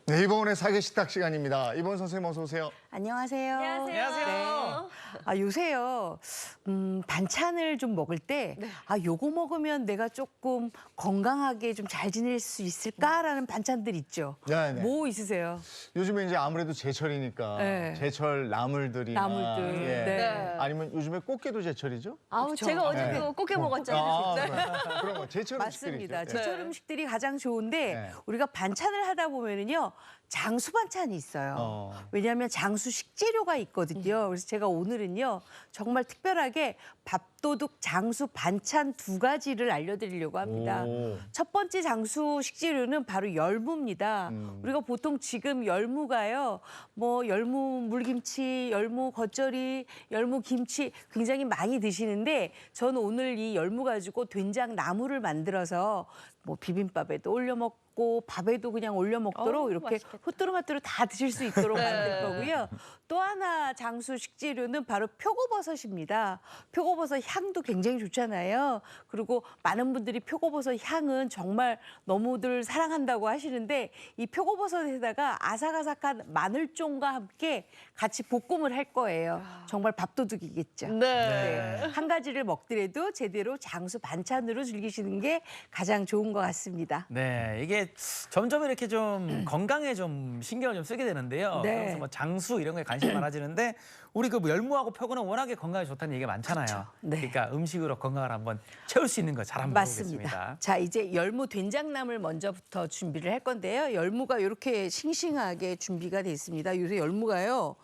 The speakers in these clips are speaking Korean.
네, 이번에 사계식탁 시간입니다. 이번 선생님 어서 오세요. 안녕하세요. 안녕하세요. 요새요, 반찬을 좀 먹을 때, 요거 먹으면 내가 조금 건강하게 좀 잘 지낼 수 있을까라는 반찬들 있죠. 네, 네. 뭐 있으세요? 요즘에 이제 아무래도 제철이니까 네. 제철 나물들이나 나물들. 예. 네. 아니면 요즘에 꽃게도 제철이죠? 아우 그렇죠. 제가 어제 네. 그거 꽃게 먹었잖아요. 네. 그런 거 제철 맞습니다. 음식들이죠. 제철 네. 음식들이 가장 좋은데 네. 우리가 반찬을 하다 보면은요 장수 반찬이 있어요. 왜냐하면 장수 식재료가 있거든요. 그래서 제가 오늘은요 정말 특별하게 밥도둑 장수 반찬 2가지를 알려드리려고 합니다. 오. 첫 번째 장수 식재료는 바로 열무입니다. 우리가 보통 지금 열무가요, 뭐 열무 물김치, 열무 겉절이, 열무 김치 굉장히 많이 드시는데 저는 오늘 이 열무 가지고 된장 나물을 만들어서 뭐 비빔밥에도 올려 먹고 밥에도 그냥 올려 먹도록 이렇게 맛있겠다. 후뚜루마뚜루 다 드실 수 있도록 네. 만들 거고요. 또 하나 장수 식재료는 바로 표고버섯입니다. 표고버섯 향도 굉장히 좋잖아요. 그리고 많은 분들이 표고버섯 향은 정말 너무들 사랑한다고 하시는데 이 표고버섯에다가 아삭아삭한 마늘종과 함께 같이 볶음을 할 거예요. 정말 밥도둑이겠죠. 네. 한 가지를 먹더라도 제대로 장수 반찬으로 즐기시는 게 가장 좋은 것 같습니다. 네, 이게 점점 이렇게 좀 건강에 좀 신경을 좀 쓰게 되는데요. 네. 그래서 뭐 장수 이런 거에 관심이 많아지는데 우리 그 열무하고 표고는 워낙에 건강에 좋다는 얘기가 많잖아요. 네. 그러니까 음식으로 건강을 한번 채울 수 있는 거 잘 한번 맞습니다. 해보겠습니다. 자, 이제 열무 된장나물 먼저부터 준비를 할 건데요. 열무가 이렇게 싱싱하게 준비가 돼 있습니다. 요새 열무가요.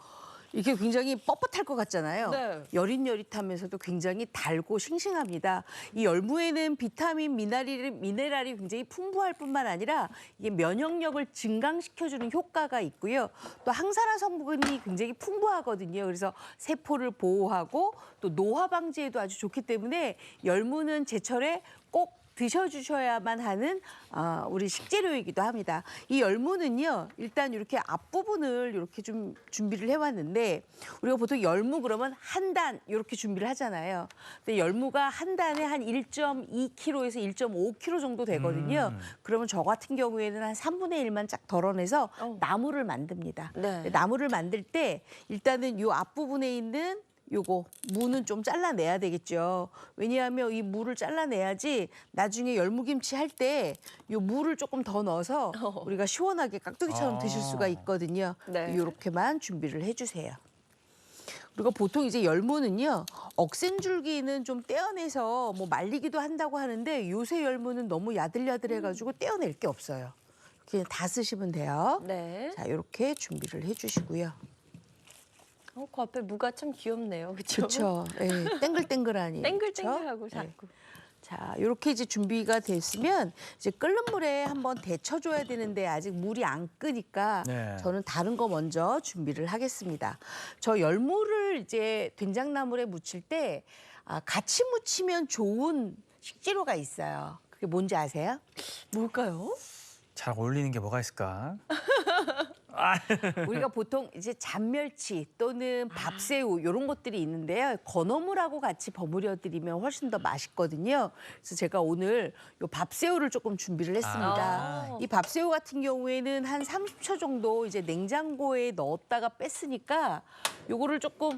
이게 굉장히 뻣뻣할 것 같잖아요. 네. 여릿여릿하면서도 굉장히 달고 싱싱합니다. 이 열무에는 비타민, 미네랄이 굉장히 풍부할 뿐만 아니라 이게 면역력을 증강시켜주는 효과가 있고요. 또 항산화 성분이 굉장히 풍부하거든요. 그래서 세포를 보호하고 또 노화 방지에도 아주 좋기 때문에 열무는 제철에 꼭 드셔주셔야만 하는 우리 식재료이기도 합니다. 이 열무는요, 일단 이렇게 앞부분을 이렇게 좀 준비를 해왔는데 우리가 보통 열무 그러면 한 단 이렇게 준비를 하잖아요. 근데 열무가 한 단에 한 1.2kg에서 1.5kg 정도 되거든요. 그러면 저 같은 경우에는 한 3분의 1만 쫙 덜어내서 나물을 만듭니다. 네. 나물을 만들 때 일단은 이 앞부분에 있는 요거 무는 좀 잘라내야 되겠죠. 왜냐하면 이 무를 잘라내야지 나중에 열무김치 할 때 요 무를 조금 더 넣어서 우리가 시원하게 깍두기처럼 드실 수가 있거든요. 네. 이렇게만 준비를 해주세요. 그리고 보통 이제 열무는요, 억센줄기는 좀 떼어내서 뭐 말리기도 한다고 하는데 요새 열무는 너무 야들야들해가지고 떼어낼 게 없어요. 그냥 다 쓰시면 돼요. 네. 자, 이렇게 준비를 해주시고요. 그 앞에 무가 참 귀엽네요. 그렇죠? 그렇죠. 예, 땡글땡글하니. 땡글땡글하고 그쵸? 자꾸. 자, 이렇게 이제 준비가 됐으면 이제 끓는 물에 한번 데쳐줘야 되는데 아직 물이 안 끓으니까 네. 저는 다른 거 먼저 준비를 하겠습니다. 저 열무를 이제 된장나물에 무칠 때 같이 무치면 좋은 식재료가 있어요. 그게 뭔지 아세요? 뭘까요? 잘 어울리는 게 뭐가 있을까? 우리가 보통 이제 잔멸치 또는 밥새우 이런 것들이 있는데요. 건어물하고 같이 버무려 드리면 훨씬 더 맛있거든요. 그래서 제가 오늘 요 밥새우를 조금 준비를 했습니다. 이 밥새우 같은 경우에는 한 30초 정도 이제 냉장고에 넣었다가 뺐으니까 요거를 조금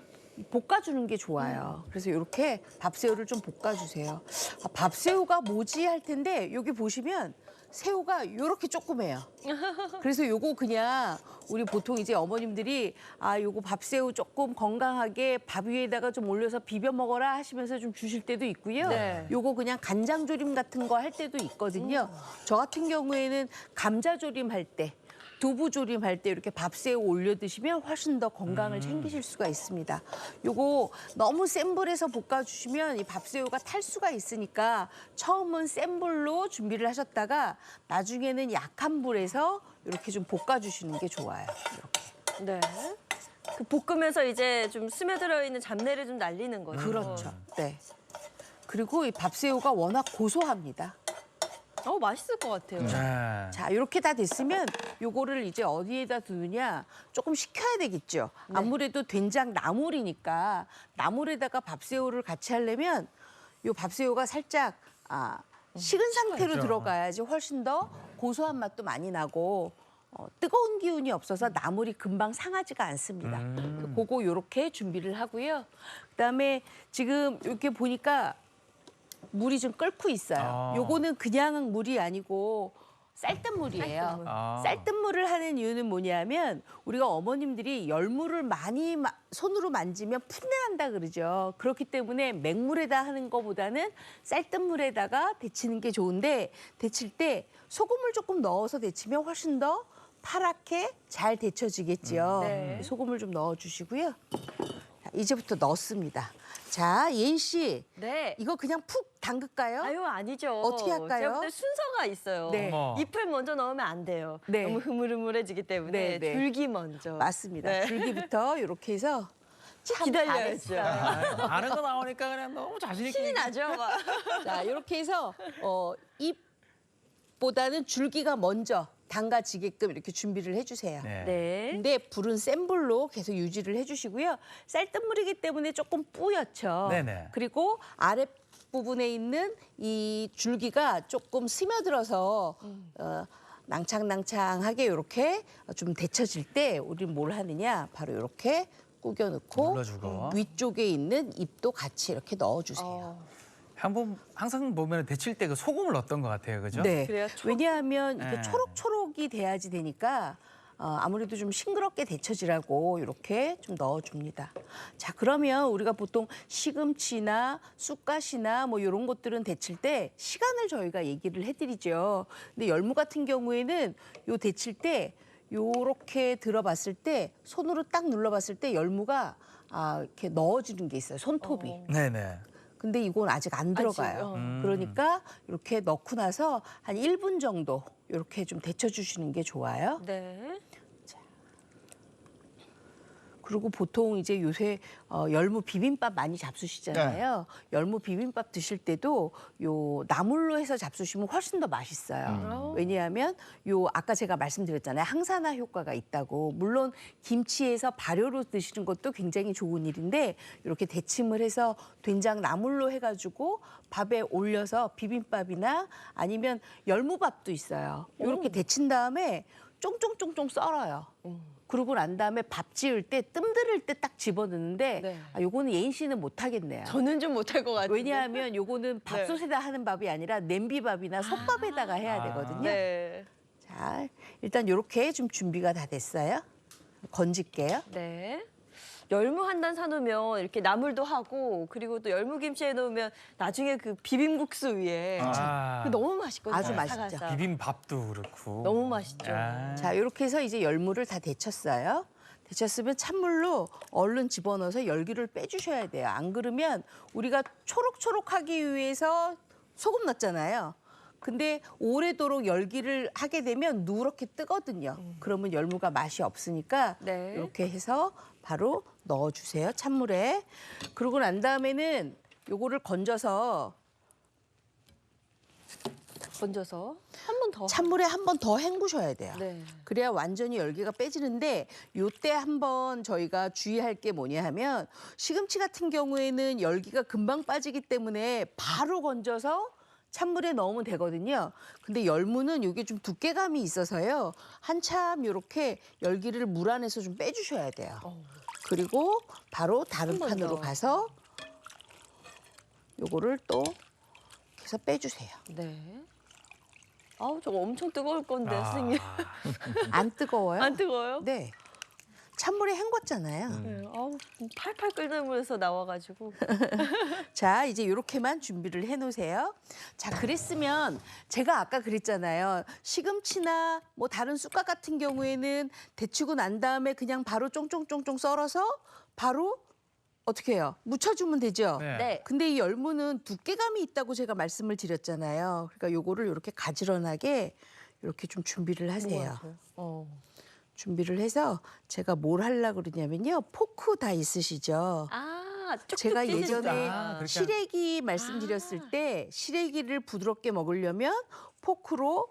볶아주는 게 좋아요. 그래서 이렇게 밥새우를 좀 볶아주세요. 밥새우가 뭐지 할 텐데 여기 보시면 새우가 이렇게 조그매요. 그래서 요거 그냥 우리 보통 이제 어머님들이 요거 밥새우 조금 건강하게 밥 위에다가 좀 올려서 비벼 먹어라 하시면서 좀 주실 때도 있고요. 네. 요거 그냥 간장조림 같은 거 할 때도 있거든요. 저 같은 경우에는 감자조림 할 때, 두부조림 할 때 이렇게 밥새우 올려 드시면 훨씬 더 건강을 챙기실 수가 있습니다. 요거 너무 센 불에서 볶아주시면 이 밥새우가 탈 수가 있으니까 처음은 센 불로 준비를 하셨다가 나중에는 약한 불에서 이렇게 좀 볶아주시는 게 좋아요. 이렇게. 네. 그 볶으면서 이제 좀 스며들어 있는 잡내를 좀 날리는 거죠. 그렇죠. 네. 그리고 이 밥새우가 워낙 고소합니다. 맛있을 것 같아요. 네. 자, 이렇게 다 됐으면 요거를 이제 어디에다 두느냐 조금 식혀야 되겠죠. 아무래도 된장 나물이니까 나물에다가 밥새우를 같이 하려면 요 밥새우가 살짝 식은 상태로 식어야죠. 들어가야지 훨씬 더 고소한 맛도 많이 나고 뜨거운 기운이 없어서 나물이 금방 상하지가 않습니다. 그거 요렇게 준비를 하고요. 그다음에 지금 이렇게 보니까 물이 좀 끓고 있어요. 요거는 그냥 물이 아니고 쌀뜨물이에요. 쌀뜨물을 하는 이유는 뭐냐면 우리가 어머님들이 열무를 많이 손으로 만지면 풋내난다 그러죠. 그렇기 때문에 맹물에다 하는 것보다는 쌀뜨물에다가 데치는 게 좋은데 데칠 때 소금을 조금 넣어서 데치면 훨씬 더 파랗게 잘 데쳐지겠죠. 네. 소금을 좀 넣어주시고요. 자, 이제부터 넣습니다. 자, 예인 씨, 네. 이거 그냥 푹 담글까요? 아유 아니죠. 어떻게 할까요? 제가 볼 때 순서가 있어요. 네. 어머. 잎을 먼저 넣으면 안 돼요. 네. 너무 흐물흐물해지기 때문에 네, 네. 줄기 먼저. 맞습니다. 네. 줄기부터 이렇게 해서 참 기다려야죠. 잘했어요. 아는 거 나오니까 그냥 너무 자신 있게. 신이 나죠. 막. 자, 이렇게 해서 잎보다는 줄기가 먼저 담가지게끔 이렇게 준비를 해주세요. 네. 네. 근데 불은 센 불로 계속 유지를 해주시고요. 쌀뜨물이기 때문에 조금 뿌옇죠. 네네. 그리고 아랫 부분에 있는 이 줄기가 조금 스며들어서 낭창낭창하게 이렇게 좀 데쳐질 때 우리는 뭘 하느냐? 바로 이렇게 꾸겨 넣고 눌러주고. 위쪽에 있는 잎도 같이 이렇게 넣어주세요. 한번 항상 보면 데칠 때 그 소금을 넣었던 것 같아요, 그죠? 네. 그래야 왜냐하면 이게 네. 초록초록이 돼야지 되니까 아무래도 좀 싱그럽게 데쳐지라고 이렇게 좀 넣어줍니다. 자, 그러면 우리가 보통 시금치나 쑥갓이나 뭐 이런 것들은 데칠 때 시간을 저희가 얘기를 해드리죠. 근데 열무 같은 경우에는 요 데칠 때 요렇게 들어봤을 때 손으로 딱 눌러봤을 때 열무가 이렇게 넣어지는 게 있어요. 손톱이. 네네. 근데 이건 아직 안 들어가요. 그러니까 이렇게 넣고 나서 한 1분 정도 이렇게 좀 데쳐주시는 게 좋아요. 네. 그리고 보통 이제 요새 열무 비빔밥 많이 잡수시잖아요. 열무 비빔밥 드실 때도 요 나물로 해서 잡수시면 훨씬 더 맛있어요. 왜냐하면 요 아까 제가 말씀드렸잖아요. 항산화 효과가 있다고. 물론 김치에서 발효로 드시는 것도 굉장히 좋은 일인데 이렇게 데침을 해서 된장 나물로 해가지고 밥에 올려서 비빔밥이나 아니면 열무밥도 있어요. 이렇게 데친 다음에 쫑쫑쫑쫑 썰어요. 그러고 난 다음에 밥 지을 때 뜸들일 때 딱 집어넣는데 네. 요거는 예인 씨는 못 하겠네요. 저는 좀 못할 것 같아요. 왜냐하면 요거는 밥솥에다 하는 밥이 아니라 냄비밥이나 솥밥에다가 해야 되거든요. 네. 자, 일단 요렇게 좀 준비가 다 됐어요. 건질게요. 네. 열무 한 단 사놓으면 이렇게 나물도 하고 그리고 또 열무김치에 넣으면 나중에 그 비빔국수 위에 아. 그 너무 맛있거든요. 아주 맛있죠. 사가사. 비빔밥도 그렇고. 너무 맛있죠. 아. 자, 이렇게 해서 이제 열무를 다 데쳤어요. 데쳤으면 찬물로 얼른 집어넣어서 열기를 빼주셔야 돼요. 안 그러면 우리가 초록초록하기 위해서 소금 넣었잖아요. 근데 오래도록 열기를 하게 되면 누렇게 뜨거든요. 그러면 열무가 맛이 없으니까 네. 이렇게 해서 바로 넣어주세요. 찬물에. 그러고 난 다음에는 요거를 건져서 건져서 한 번 더. 찬물에 한 번 더 헹구셔야 돼요. 네. 그래야 완전히 열기가 빼지는데 요때 한번 저희가 주의할 게 뭐냐 하면 시금치 같은 경우에는 열기가 금방 빠지기 때문에 바로 건져서 찬물에 넣으면 되거든요. 근데 열무는 이게 좀 두께감이 있어서요. 한참 이렇게 열기를 물 안에서 좀 빼주셔야 돼요. 그리고 바로 다른 한번 판으로 더. 가서 요거를 또 해서 빼주세요. 네. 아우 저거 엄청 뜨거울 건데 선생님. 안 뜨거워요? 안 뜨거워요? 네. 찬물에 헹궜잖아요. 네. 아우 팔팔 끓는 물에서 나와가지고. 자, 이제 이렇게만 준비를 해놓으세요. 자, 그랬으면 제가 아까 그랬잖아요. 시금치나 뭐 다른 쑥갓 같은 경우에는 데치고 난 다음에 그냥 바로 쫑쫑쫑쫑 썰어서 바로 어떻게 해요? 묻혀주면 되죠? 네. 네. 근데 이 열무는 두께감이 있다고 제가 말씀을 드렸잖아요. 그러니까 요거를 이렇게 가지런하게 이렇게 좀 준비를 하세요. 준비를 해서 제가 뭘 하려고 그러냐면요. 포크 다 있으시죠? 아, 쭉쭉 제가 찢으시죠. 예전에 아, 그렇게 시래기 말씀드렸을 때 시래기를 부드럽게 먹으려면 포크로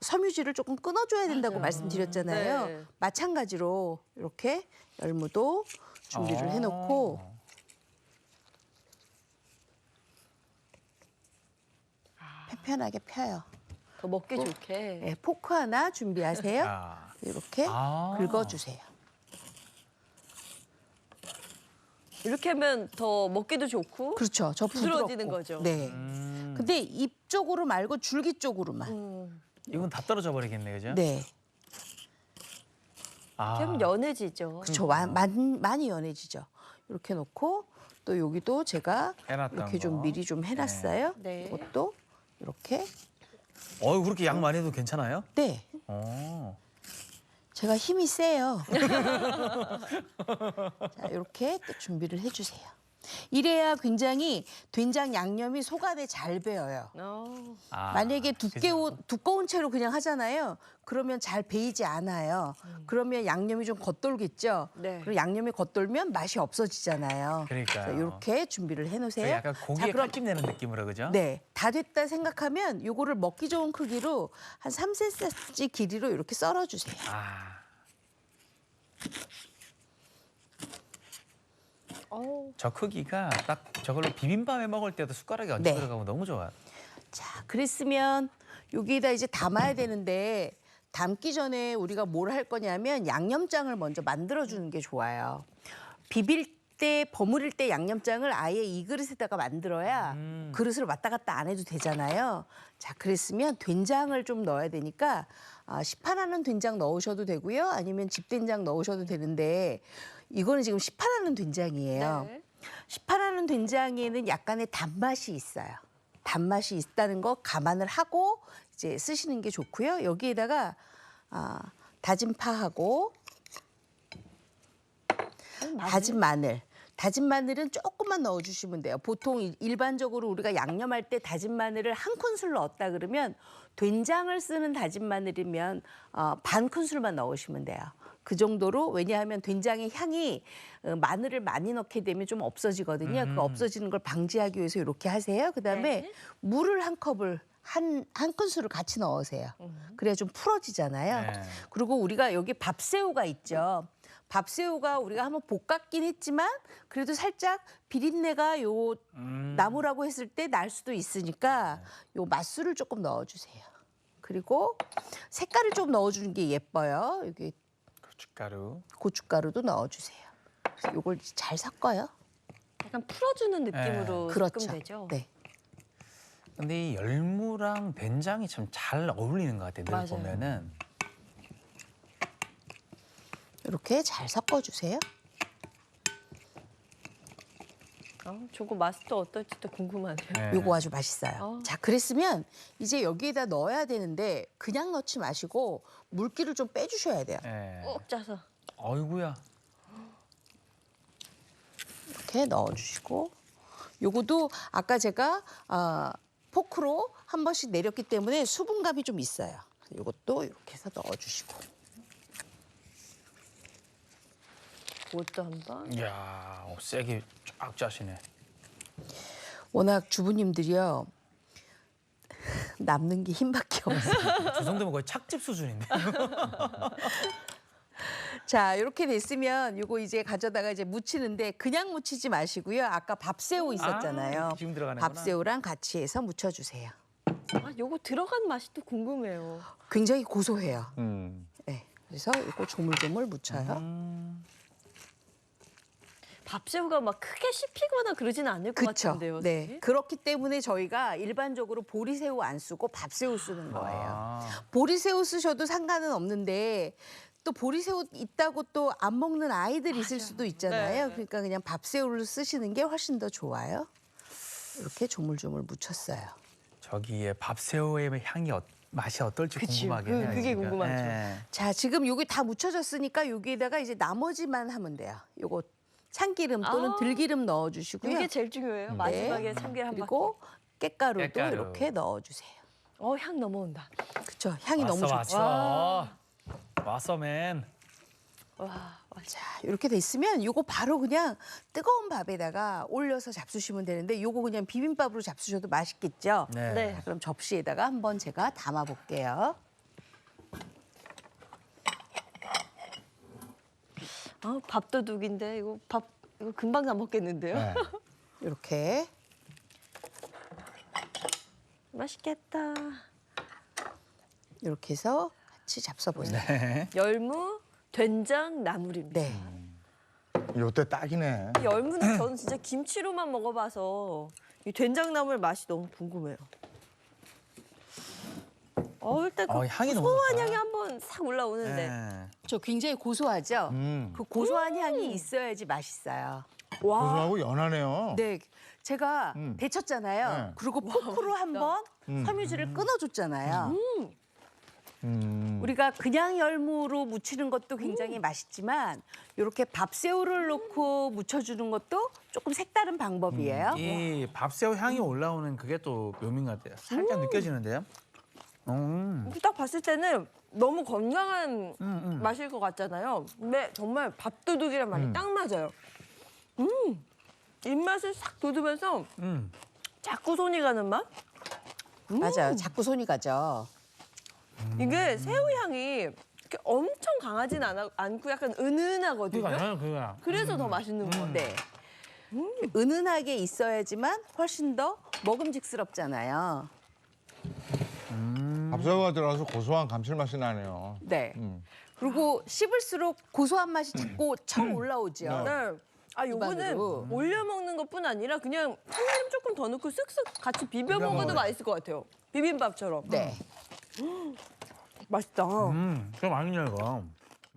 섬유질을 조금 끊어줘야 된다고 말씀드렸잖아요. 네. 마찬가지로 이렇게 열무도 준비를 해놓고 편편하게 펴요. 더 먹기 좋게. 네, 포크 하나 준비하세요. 아. 이렇게 아. 긁어주세요. 이렇게 하면 더 먹기도 좋고. 그렇죠. 저 부드러워지는 부드럽고. 거죠. 네. 근데 잎 쪽으로 말고 줄기 쪽으로만. 이건 다 떨어져 버리겠네, 그죠? 네. 아. 그럼 연해지죠. 그렇죠. 많이 연해지죠. 이렇게 놓고 또 여기도 제가 해놨던 이렇게 좀 거. 미리 좀 해놨어요. 네. 이것도 이렇게. 그렇게 양 많이 해도 괜찮아요? 네. 어. 제가 힘이 세요. 자, 이렇게 또 준비를 해주세요. 이래야 굉장히 된장 양념이 속 안에 잘 배어요. 아, 만약에 그죠? 두꺼운 채로 그냥 하잖아요. 그러면 잘 배이지 않아요. 그러면 양념이 좀 겉돌겠죠. 네. 그리고 양념이 겉돌면 맛이 없어지잖아요. 그러니까요. 이렇게 준비를 해놓으세요. 그 약간 고기에 그럼 칼집 내는 느낌으로, 그죠? 네, 다 됐다 생각하면 요거를 먹기 좋은 크기로 한 3cm 길이로 이렇게 썰어주세요. 아. 저 크기가 딱 저걸로 비빔밥에 먹을 때도 숟가락에 얹혀 네. 들어가면 너무 좋아요. 자, 그랬으면 여기에다 이제 담아야 되는데 담기 전에 우리가 뭘 할 거냐면 양념장을 먼저 만들어주는 게 좋아요. 비빌 때, 버무릴 때 양념장을 아예 이 그릇에다가 만들어야 그릇을 왔다 갔다 안 해도 되잖아요. 자, 그랬으면 된장을 좀 넣어야 되니까 시판하는 된장 넣으셔도 되고요. 아니면 집된장 넣으셔도 되는데 이거는 지금 시판하는 된장이에요. 네. 시판하는 된장에는 약간의 단맛이 있어요. 단맛이 있다는 거 감안을 하고 이제 쓰시는 게 좋고요. 여기에다가 다진 파하고 다진 마늘. 다진 마늘은 조금만 넣어주시면 돼요. 보통 일반적으로 우리가 양념할 때 다진 마늘을 한 큰술 넣었다 그러면 된장을 쓰는 다진 마늘이면 반 큰술만 넣으시면 돼요. 그 정도로 왜냐하면 된장의 향이 마늘을 많이 넣게 되면 좀 없어지거든요. 그 없어지는 걸 방지하기 위해서 이렇게 하세요. 그다음에 네. 물을 한 컵을 한 큰술을 같이 넣으세요. 그래야 좀 풀어지잖아요. 네. 그리고 우리가 여기 밥새우가 있죠. 밥새우가 우리가 한번 볶았긴 했지만 그래도 살짝 비린내가 요 나무라고 했을 때 날 수도 있으니까 요 맛술을 조금 넣어주세요. 그리고 색깔을 좀 넣어주는 게 예뻐요. 여기 고춧가루. 고춧가루도 넣어주세요. 그래서 요걸 잘 섞어요. 약간 풀어주는 느낌으로 그렇죠. 섞으면 되죠. 네. 근데 이 열무랑 된장이 참 잘 어울리는 것 같아요. 늘 맞아요. 보면은. 이렇게 잘 섞어주세요. 저거 맛도 어떨지도 궁금하네요. 네. 요거 아주 맛있어요. 자, 그랬으면 이제 여기에다 넣어야 되는데 그냥 넣지 마시고 물기를 좀 빼주셔야 돼요. 네. 꼭 짜서. 어이구야. 이렇게 넣어주시고 요거도 아까 제가 포크로 한 번씩 내렸기 때문에 수분감이 좀 있어요. 요것도 이렇게 해서 넣어주시고 그것도 한번. 이야, 세게 쫙 짜시네. 워낙 주부님들이요 남는 게 힘밖에 없어요. 저 정도면 거의 착즙 수준인데. 자, 이렇게 됐으면 요거 이제 가져다가 이제 무치는데 그냥 무치지 마시고요. 아까 밥새우 있었잖아요. 지금 들어가는구나. 밥새우랑 같이 해서 무쳐주세요. 요거 들어간 맛이 또 궁금해요. 굉장히 고소해요. 음. 네, 그래서 이거 조물조물 묻혀요. 밥새우가 막 크게 씹히거나 그러지는 않을 것 그렇죠. 같은데요. 네, 선생님? 그렇기 때문에 저희가 일반적으로 보리새우 안 쓰고 밥새우 쓰는 거예요. 아, 보리새우 쓰셔도 상관은 없는데 또 보리새우 있다고 또 안 먹는 아이들 있을 수도 있잖아요. 네. 그러니까 그냥 밥새우를 쓰시는 게 훨씬 더 좋아요. 이렇게 조물조물 묻혔어요. 저기에 밥새우의 향이 맛이 어떨지 그치. 궁금하긴 해요. 그게 지금. 궁금하죠. 네. 자, 지금 여기 다 묻혀졌으니까 여기에다가 이제 나머지만 하면 돼요. 요거 참기름 또는 아. 들기름 넣어주시고요. 이게 제일 중요해요. 마지막에 참기름 한 바퀴. 그리고 깻가루도 깻가루. 이렇게 넣어주세요. 향 넘어온다. 그렇죠. 향이 너무 좋죠. 왔어. 왔어, 맨. 와, 자, 이렇게 됐으면 요거 바로 그냥 뜨거운 밥에다가 올려서 잡수시면 되는데 요거 그냥 비빔밥으로 잡수셔도 맛있겠죠? 네. 네. 자, 그럼 접시에다가 한번 제가 담아 볼게요. 밥도둑인데 이거 금방 다 먹겠는데요. 네. 이렇게 맛있겠다. 이렇게 해서 같이 잡숴보세요. 네. 열무, 된장, 나물입니다. 네. 요때 딱이네. 이 열무는 저는 진짜 김치로만 먹어봐서 이 된장나물 맛이 너무 궁금해요. 일단 그 향이 너무 고소한 좋다. 향이 한번 싹 올라오는데. 네. 저 굉장히 고소하죠? 그 고소한 향이 있어야지 맛있어요. 와, 고소하고 연하네요. 네. 제가 데쳤잖아요. 네. 그리고 포크로 한번 섬유질을 끊어줬잖아요. 우리가 그냥 열무로 무치는 것도 굉장히 맛있지만 이렇게 밥새우를 넣고 무쳐주는 것도 조금 색다른 방법이에요. 이 밥새우 향이 올라오는 그게 또 묘미인 것 같아요. 살짝 느껴지는데요. 딱 봤을 때는 너무 건강한 맛일 것 같잖아요. 근데 정말 밥도둑이란 말이 딱 맞아요. 입맛을 싹 돋우면서 자꾸 손이 가는 맛? 맞아요. 자꾸 손이 가죠. 이게 새우 향이 이렇게 엄청 강하진 않고 약간 은은하거든요. 그거야. 그래서 더 맛있는 것 같아요. 네. 은은하게 있어야지만 훨씬 더 먹음직스럽잖아요. 밥새우가 들어가서 고소한 감칠맛이 나네요. 네. 그리고 씹을수록 고소한 맛이 자꾸 쳐 올라오죠. 네. 요거는 입안으로. 올려 먹는 것뿐 아니라 그냥 참기름 조금 더 넣고 쓱쓱 같이 비벼 먹어도 먹어요. 맛있을 것 같아요. 비빔밥처럼. 네. 맛있다. 좀 맛있네요, 이거.